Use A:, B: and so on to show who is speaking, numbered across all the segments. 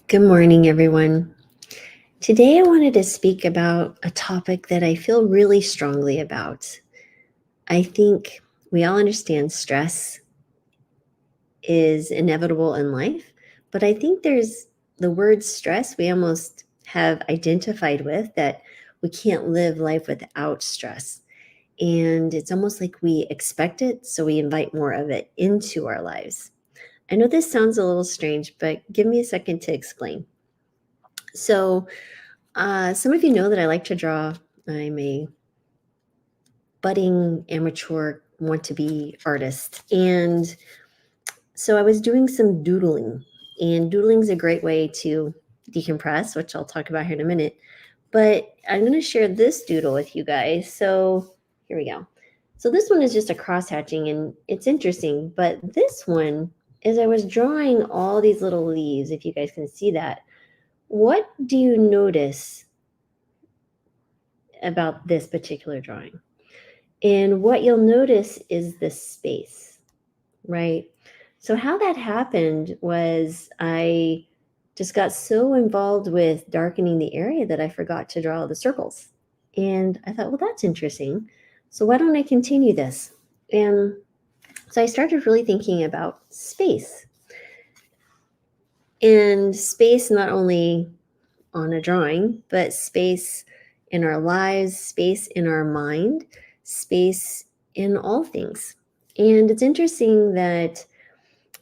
A: Good morning, everyone. Today, I wanted to speak about a topic that I feel really strongly about. I think we all understand stress is inevitable in life, but I think there's the word stress we almost have identified with that we can't live life without stress. And it's almost like we expect it, so we invite more of it into our lives. I know this sounds a little strange, but give me a second to explain. So, some of you know that I like to draw. I'm a budding amateur, want to be artist. And so I was doing some doodling, and doodling is a great way to decompress, which I'll talk about here in a minute. But I'm going to share this doodle with you guys. So here we go. So this one is just a cross hatching, and it's interesting. But this one is I was drawing all these little leaves, if you guys can see that. What do you notice about this particular drawing? And what you'll notice is the space, right? So, how that happened was I just got so involved with darkening the area that I forgot to draw the circles. And I thought, well, that's interesting. So, why don't I continue this? And so I started really thinking about space. And space not only on a drawing, but space in our lives, space in our mind, space in all things. And it's interesting that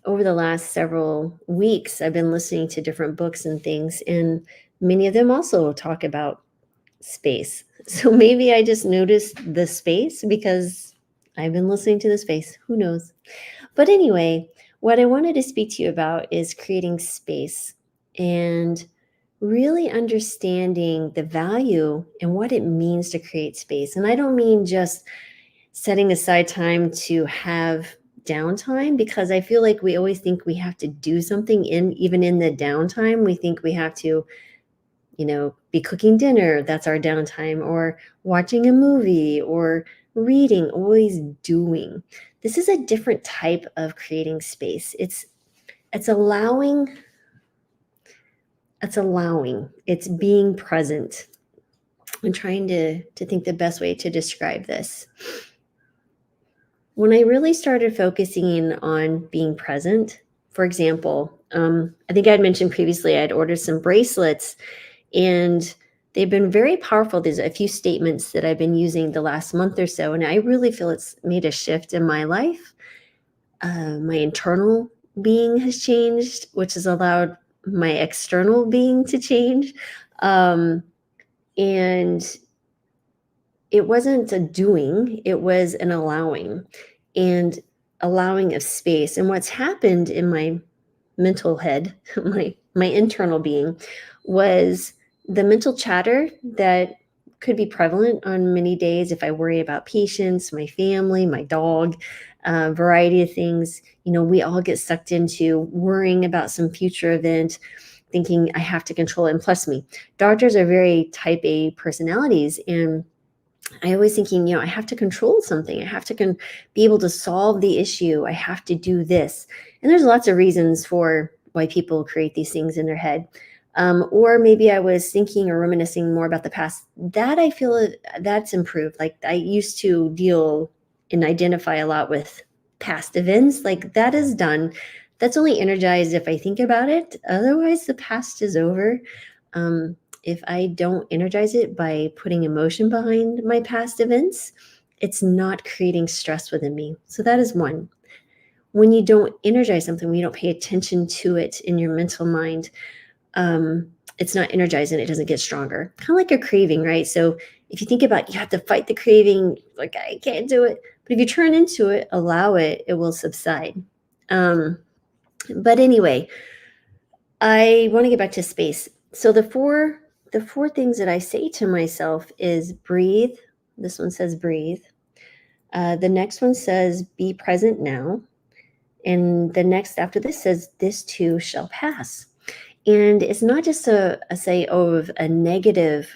A: over the last several weeks, I've been listening to different books and things, and many of them also talk about space. So maybe I just noticed the space because I've been listening to the space. Who knows? But anyway, what I wanted to speak to you about is creating space and really understanding the value and what it means to create space. And I don't mean just setting aside time to have downtime, because I feel like we always think we have to do something even in the downtime. We think we have to, be cooking dinner, that's our downtime, or watching a movie or reading, always doing. This is a different type of creating space. It's allowing, it's being present. I'm trying to think the best way to describe this. When I really started focusing on being present, for example, I think I had mentioned previously I'd ordered some bracelets, and they've been very powerful. There's a few statements that I've been using the last month or so, and I really feel it's made a shift in my life. My internal being has changed, which has allowed my external being to change. And it wasn't a doing, it was an allowing, and allowing of space. And what's happened in my mental head, my internal being, was the mental chatter that could be prevalent on many days if I worry about patients, my family, my dog, a variety of things. We all get sucked into worrying about some future event, thinking I have to control it. And plus me, doctors are very type A personalities, and I always thinking, I have to control something. I have to be able to solve the issue. I have to do this. And there's lots of reasons for why people create these things in their head. Or maybe I was thinking or reminiscing more about the past. That I feel that's improved. Like I used to deal and identify a lot with past events. Like that is done. That's only energized if I think about it. Otherwise, the past is over. If I don't energize it by putting emotion behind my past events, it's not creating stress within me. So that is one. When you don't energize something, when you don't pay attention to it in your mental mind, it's not energized and it doesn't get stronger. Kind of like a craving, right? So if you think about you have to fight the craving, like I can't do it. But if you turn into it, allow it, it will subside. But anyway, I want to get back to space. So the four things that I say to myself is breathe. This one says breathe. The next one says be present now. And the next after this says this too shall pass. And it's not just a say of a negative,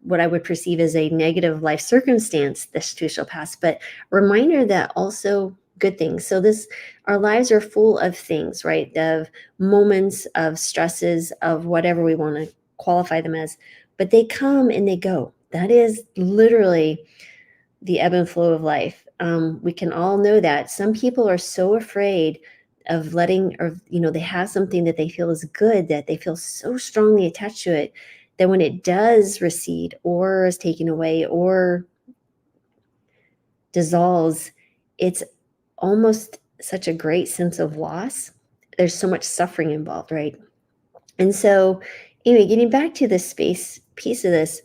A: what I would perceive as a negative life circumstance, this too shall pass, but reminder that also good things. So this our lives are full of things, right? Of moments, of stresses, of whatever we want to qualify them as, but they come and they go. That is literally the ebb and flow of life. We can all know that. Some people are so afraid of letting, or, they have something that they feel is good, that they feel so strongly attached to it, that when it does recede or is taken away or dissolves, it's almost such a great sense of loss. There's so much suffering involved, right? And so, anyway, getting back to the space piece of this,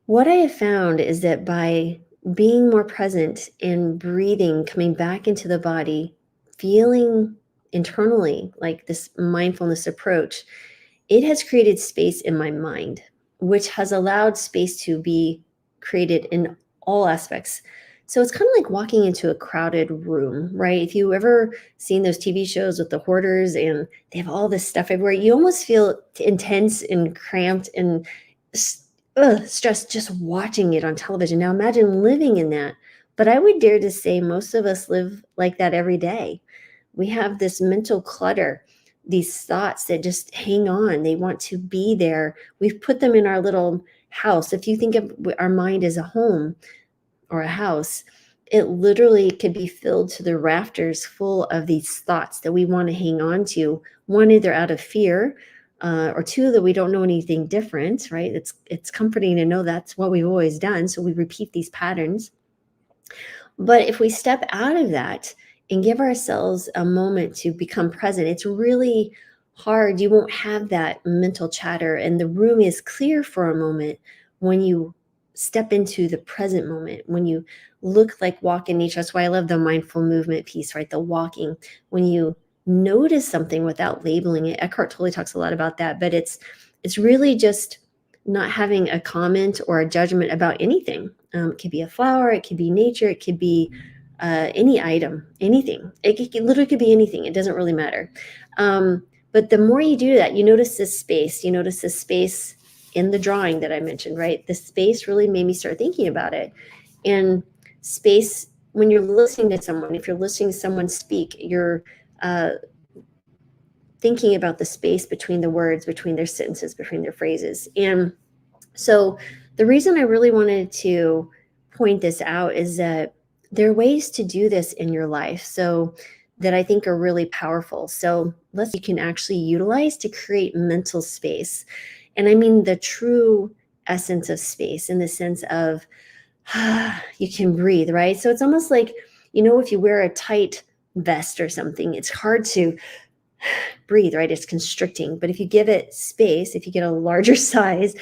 A: what I have found is that by being more present and breathing, coming back into the body, feeling internally like this mindfulness approach, it has created space in my mind, which has allowed space to be created in all aspects. So it's kind of like walking into a crowded room, right? If you ever seen those TV shows with the hoarders and they have all this stuff everywhere, you almost feel intense and cramped and stressed just watching it on television. Now imagine living in that. But I would dare to say most of us live like that every day. We have this mental clutter, these thoughts that just hang on. They want to be there. We've put them in our little house. If you think of our mind as a home or a house, it literally could be filled to the rafters full of these thoughts that we want to hang on to. One, either out of fear, or two, that we don't know anything different, right? It's comforting to know that's what we've always done. So we repeat these patterns. But if we step out of that and give ourselves a moment to become present, it's really hard. You won't have that mental chatter, and the room is clear for a moment when you step into the present moment, when you look like walk in nature. That's why I love the mindful movement piece, right? The walking, when you notice something without labeling it. Eckhart Tolle talks a lot about that, but it's really just not having a comment or a judgment about anything. It could be a flower, it could be nature, it could be any item, anything. It literally could be anything. It doesn't really matter. But the more you do that, you notice this space. You notice this space in the drawing that I mentioned, right? The space really made me start thinking about it. And space, when you're listening to someone, if you're listening to someone speak, you're uh, thinking about the space between the words, between their sentences, between their phrases. And so the reason I really wanted to point this out is that there are ways to do this in your life, so that I think are really powerful. So you can actually utilize to create mental space. And I mean the true essence of space, in the sense of you can breathe, right? So it's almost like, if you wear a tight vest or something, it's hard to breathe, right? It's constricting. But if you give it space, if you get a larger size,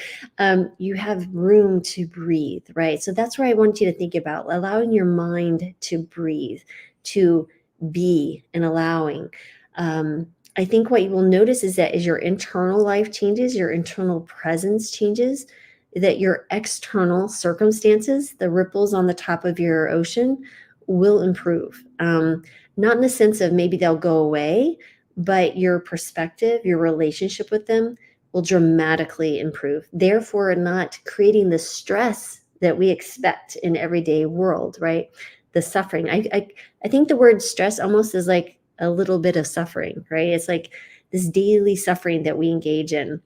A: you have room to breathe, right? So that's where I want you to think about allowing your mind to breathe, to be, and allowing. I think what you will notice is that as your internal life changes, your internal presence changes, that your external circumstances, the ripples on the top of your ocean, will improve. Not in the sense of maybe they'll go away, but your perspective, your relationship with them will dramatically improve. Therefore, not creating the stress that we expect in everyday world, right? The suffering. I think the word stress almost is like a little bit of suffering, right? It's like this daily suffering that we engage in.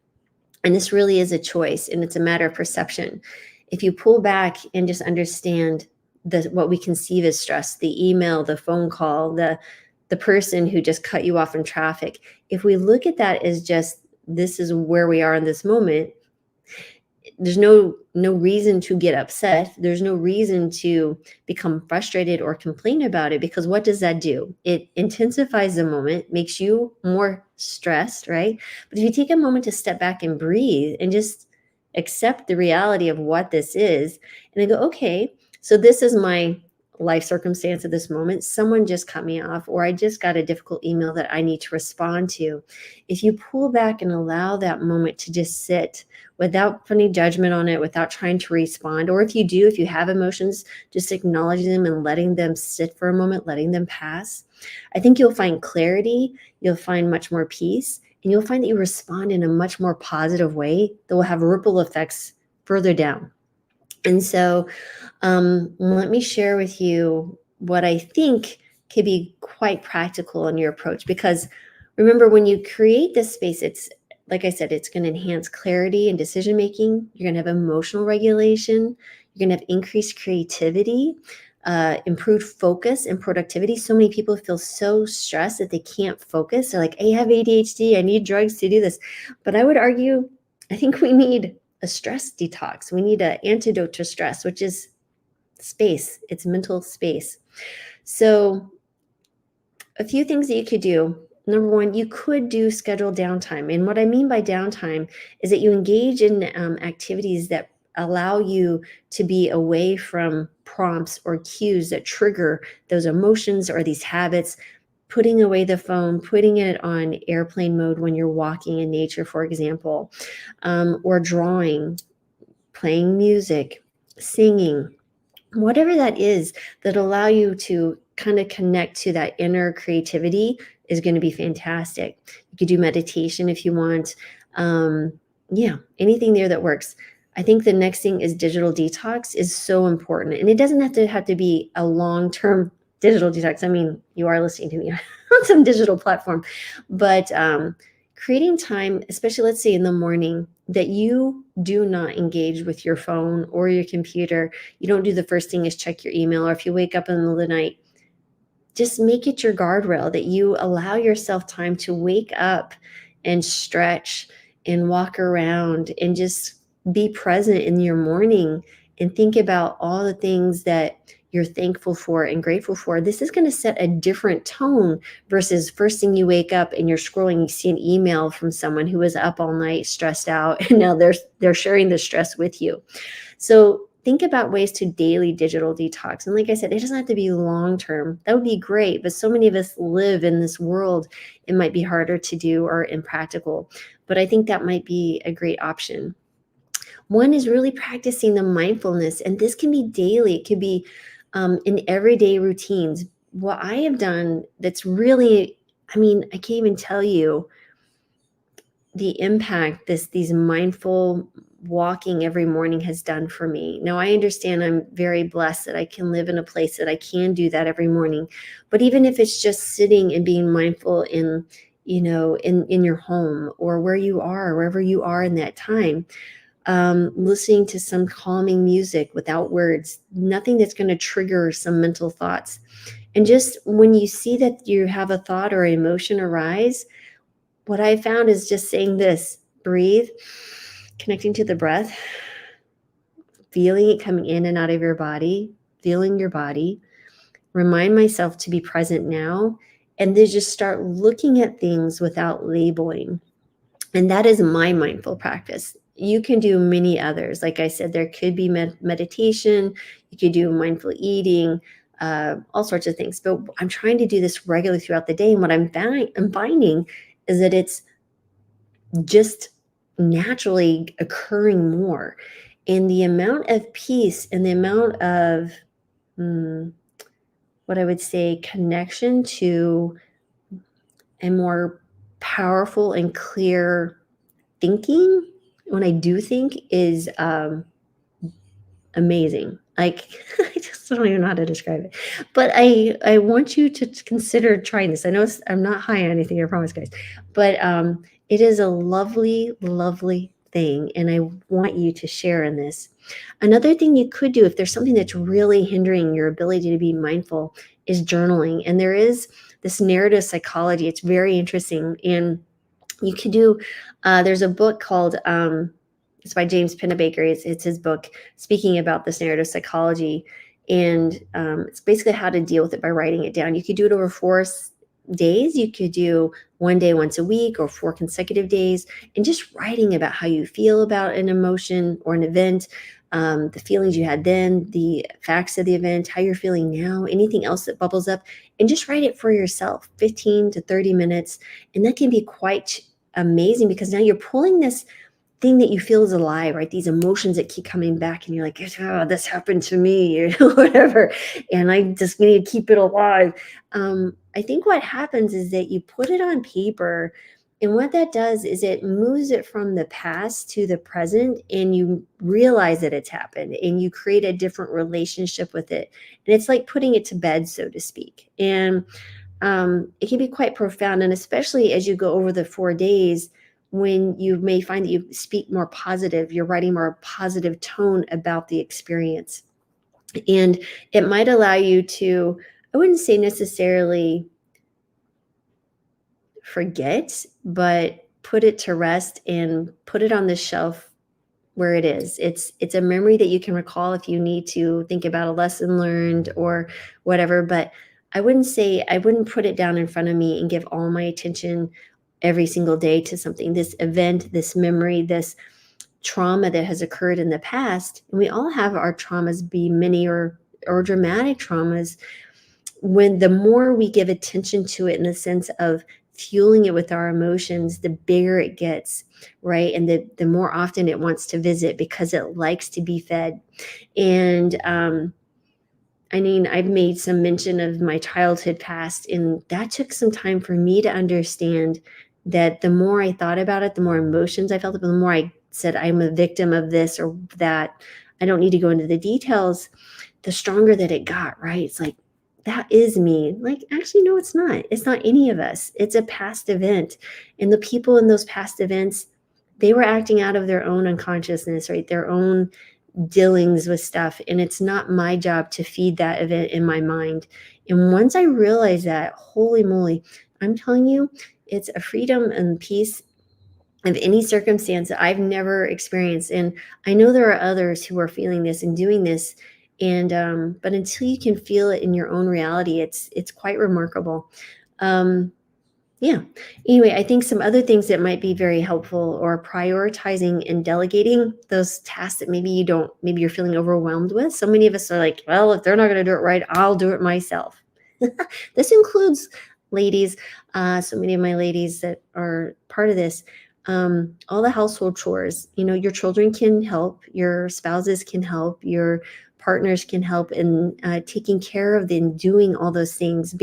A: And this really is a choice, and it's a matter of perception. If you pull back and just understand what we conceive as stress, the email, the phone call, the person who just cut you off in traffic, if we look at that as just, this is where we are in this moment, there's no reason to get upset. There's no reason to become frustrated or complain about it, because what does that do? It intensifies the moment, makes you more stressed, right? But if you take a moment to step back and breathe and just accept the reality of what this is, and then go, okay, so this is my life circumstance at this moment. Someone just cut me off, or I just got a difficult email that I need to respond to. If you pull back and allow that moment to just sit without putting judgment on it, without trying to respond, or if you have emotions, just acknowledging them and letting them sit for a moment, letting them pass, I think you'll find clarity, you'll find much more peace, and you'll find that you respond in a much more positive way that will have ripple effects further down. And so let me share with you what I think could be quite practical in your approach. Because remember, when you create this space, it's like I said, it's going to enhance clarity and decision making. You're going to have emotional regulation. You're going to have increased creativity, improved focus and productivity. So many people feel so stressed that they can't focus. They're like, I have ADHD. I need drugs to do this. But I would argue, I think we need a stress detox. We need an antidote to stress, which is space. It's mental space. So a few things that you could do. Number one, you could do scheduled downtime. And what I mean by downtime is that you engage in activities that allow you to be away from prompts or cues that trigger those emotions or these habits. Putting away the phone, putting it on airplane mode when you're walking in nature, for example, or drawing, playing music, singing, whatever that is that allow you to kind of connect to that inner creativity is going to be fantastic. You could do meditation if you want. um, yeah, anything there that works. I think the next thing is digital detox is so important, and it doesn't have to be a long-term digital detox. I mean, you are listening to me on some digital platform, but creating time, especially let's say in the morning, that you do not engage with your phone or your computer. You don't do the first thing is check your email, or if you wake up in the middle of the night, just make it your guardrail that you allow yourself time to wake up and stretch and walk around and just be present in your morning and think about all the things that you're thankful for and grateful for. This is going to set a different tone versus first thing you wake up and you're scrolling, you see an email from someone who was up all night stressed out, and now they're sharing the stress with you. So think about ways to daily digital detox. And like I said, it doesn't have to be long term. That would be great. But so many of us live in this world, it might be harder to do or impractical. But I think that might be a great option. One is really practicing the mindfulness. And this can be daily, it could be in everyday routines. What I have done that's really, I mean, I can't even tell you the impact these mindful walking every morning has done for me. Now I understand I'm very blessed that I can live in a place that I can do that every morning. But even if it's just sitting and being mindful in, in your home or where you are, wherever you are in that time, listening to some calming music without words, nothing that's going to trigger some mental thoughts. And just when you see that you have a thought or emotion arise, what I found is just saying this: breathe, connecting to the breath, feeling it coming in and out of your body, feeling your body, remind myself to be present now, and then just start looking at things without labeling. And that is my mindful practice. You can do many others. Like I said, there could be meditation, you could do mindful eating, all sorts of things. But I'm trying to do this regularly throughout the day. And what I'm finding is that it's just naturally occurring more. And the amount of peace and the amount of what I would say connection to a more powerful and clear thinking when I do think is amazing. Like I just don't even know how to describe it. But I want you to consider trying this. I know I'm not high on anything, I promise, guys. But it is a lovely, lovely thing, and I want you to share in this. Another thing you could do if there's something that's really hindering your ability to be mindful is journaling. And there is this narrative psychology. It's very interesting, and you could do. There's a book called. It's by James Pennebaker. It's his book speaking about this narrative psychology, and it's basically how to deal with it by writing it down. You could do it over 4 days. You could do one day once a week or 4 consecutive days, and just writing about how you feel about an emotion or an event, the feelings you had then, the facts of the event, how you're feeling now, anything else that bubbles up, and just write it for yourself, 15 to 30 minutes. And that can be quite amazing because now you're pulling this thing that you feel is alive, right? These emotions that keep coming back, and you're like, oh, this happened to me, or whatever, and I just need to keep it alive. I think what happens is that you put it on paper, And what that does is it moves it from the past to the present, and you realize that it's happened and you create a different relationship with it. And it's like putting it to bed, so to speak. And it can be quite profound. And especially as you go over the 4 days, when you may find that you speak more positive, you're writing more positive tone about the experience. And it might allow you to, I wouldn't say necessarily forget, but put it to rest and put it on the shelf where it is. It's a memory that you can recall if you need to think about a lesson learned or whatever, but I wouldn't put it down in front of me and give all my attention every single day to something, this event, this memory, this trauma that has occurred in the past. And we all have our traumas, be many or dramatic traumas. When the more we give attention to it in the sense of fueling it with our emotions, the bigger it gets, right? And the more often it wants to visit because it likes to be fed. And I mean, I've made some mention of my childhood past, and that took some time for me to understand that the more I thought about it, the more emotions I felt, the more I said I'm a victim of this or that. I don't need to go into the details, the stronger that it got, right? It's like, that is me. Like, actually, no, it's not. It's not any of us. It's a past event. And the people in those past events, they were acting out of their own unconsciousness, right? Their own dealings with stuff. And it's not my job to feed that event in my mind. And once I realized that, holy moly, I'm telling you, it's a freedom and peace of any circumstance that I've never experienced. And I know there are others who are feeling this and doing this. And but until you can feel it in your own reality, it's quite remarkable. Um, yeah. Anyway, I think some other things that might be very helpful or prioritizing and delegating those tasks that maybe you don't, maybe you're feeling overwhelmed with. So many of us are like, well, if they're not going to do it right, I'll do it myself. This includes ladies, so many of my ladies that are part of this, all the household chores. You know, your children can help, your spouses can help, your partners can help in taking care of them, doing all those things.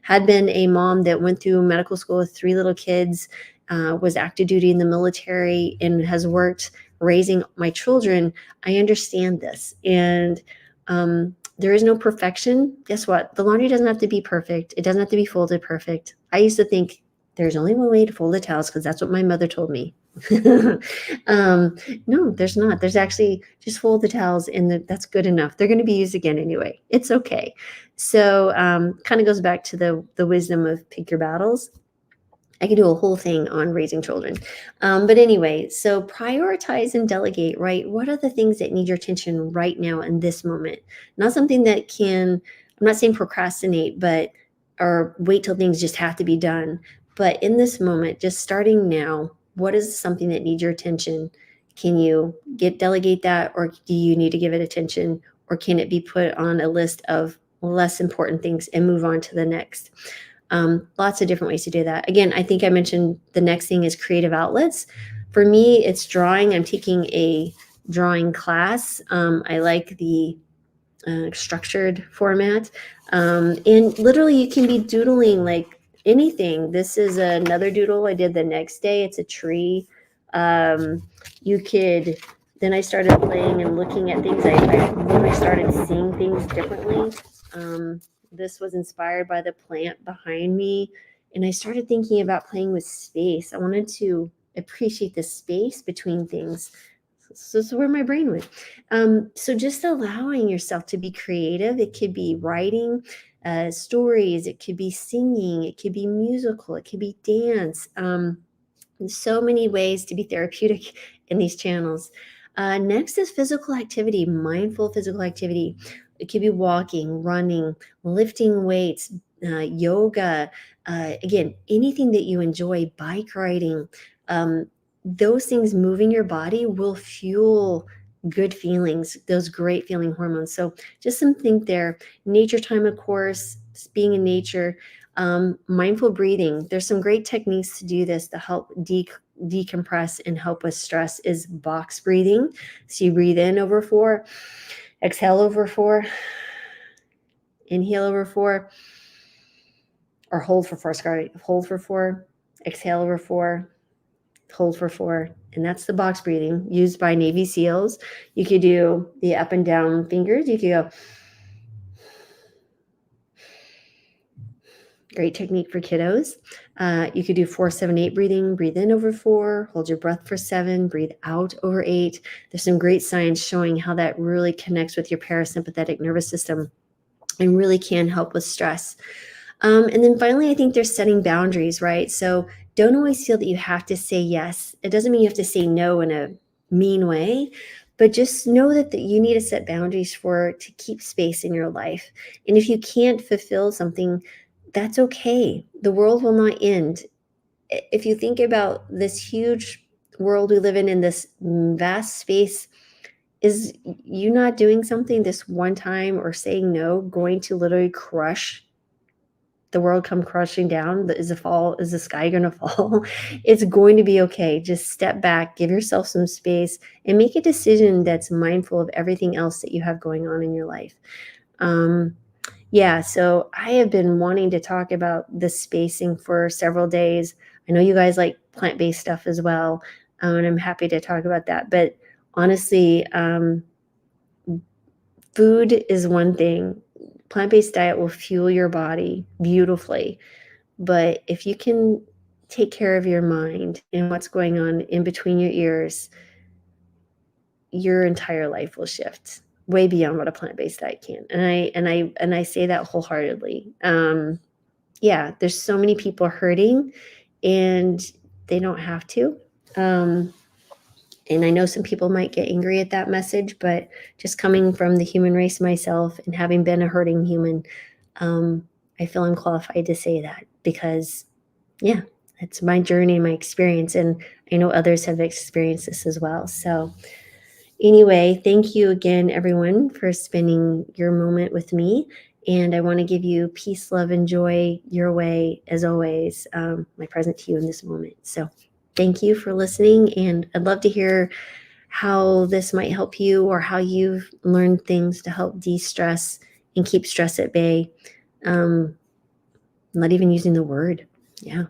A: Had been a mom that went through medical school with 3 little kids, was active duty in the military, and has worked raising my children. I understand this. And there is no perfection. Guess what? The laundry doesn't have to be perfect. It doesn't have to be folded perfect. I used to think there's only one way to fold the towels because that's what my mother told me. um, no, there's not. There's actually just fold the towels and that's good enough. They're going to be used again anyway. It's okay. So kind of goes back to the wisdom of pick your battles. I could do a whole thing on raising children. But anyway, so prioritize and delegate, right? What are the things that need your attention right now in this moment? Not something that can, I'm not saying procrastinate, but, or wait till things just have to be done. But in this moment, just starting now, what is something that needs your attention? Can you delegate that, or do you need to give it attention? Or can it be put on a list of less important things and move on to the next? Lots of different ways to do that. Again, I think I mentioned the next thing is creative outlets. For me, it's drawing. I'm taking a drawing class. I like the structured format. And literally, you can be doodling like anything. This is another doodle I did the next day. It's a tree. You could, then I started playing and looking at things. I really started seeing things differently. This was inspired by the plant behind me. And I started thinking about playing with space. I wanted to appreciate the space between things. So this is where my brain went. So just allowing yourself to be creative. It could be writing stories. It could be singing. It could be musical. It could be dance. So many ways to be therapeutic in these channels. Next is physical activity, mindful physical activity. It could be walking, running, lifting weights, yoga. Again, anything that you enjoy, bike riding. Those things moving your body will fuel good feelings, those great feeling hormones. So just some think there. Nature time, of course, being in nature. Mindful breathing. There's some great techniques to do this to help decompress and help with stress is box breathing. So you breathe in over 4, exhale over 4, inhale over 4, or hold for 4, sorry, hold for 4, exhale over 4, hold for 4. And that's the box breathing used by Navy SEALs. You could do the up and down fingers. You could go. Great technique for kiddos. You could do 4-7-8 breathing. Breathe in over 4, hold your breath for 7, breathe out over 8. There's some great science showing how that really connects with your parasympathetic nervous system and really can help with stress. And then finally, I think there's setting boundaries, right? So don't always feel that you have to say yes. It doesn't mean you have to say no in a mean way, but just know that you need to set boundaries to keep space in your life. And if you can't fulfill something, that's okay. The world will not end. If you think about this huge world we live in this vast space, is you not doing something this one time or saying no going to literally crush the world, come crushing down? Is the sky going to fall? It's going to be okay. Just step back, give yourself some space, and make a decision that's mindful of everything else that you have going on in your life. Yeah, so I have been wanting to talk about the spacing for several days. I know you guys like plant-based stuff as well, and I'm happy to talk about that. But honestly, food is one thing. Plant-based diet will fuel your body beautifully. But if you can take care of your mind and what's going on in between your ears, your entire life will shift way beyond what a plant-based diet can. And I say that wholeheartedly. Yeah, there's so many people hurting and they don't have to. And I know some people might get angry at that message, but just coming from the human race myself and having been a hurting human, I feel I'm qualified to say that because, yeah, it's my journey, my experience, and I know others have experienced this as well. So anyway, thank you again, everyone, for spending your moment with me. And I want to give you peace, love, and joy your way, as always, my present to you in this moment. So thank you for listening. And I'd love to hear how this might help you or how you've learned things to help de-stress and keep stress at bay. Not even using the word. Yeah.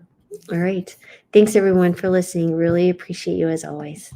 A: All right. Thanks, everyone, for listening. Really appreciate you as always.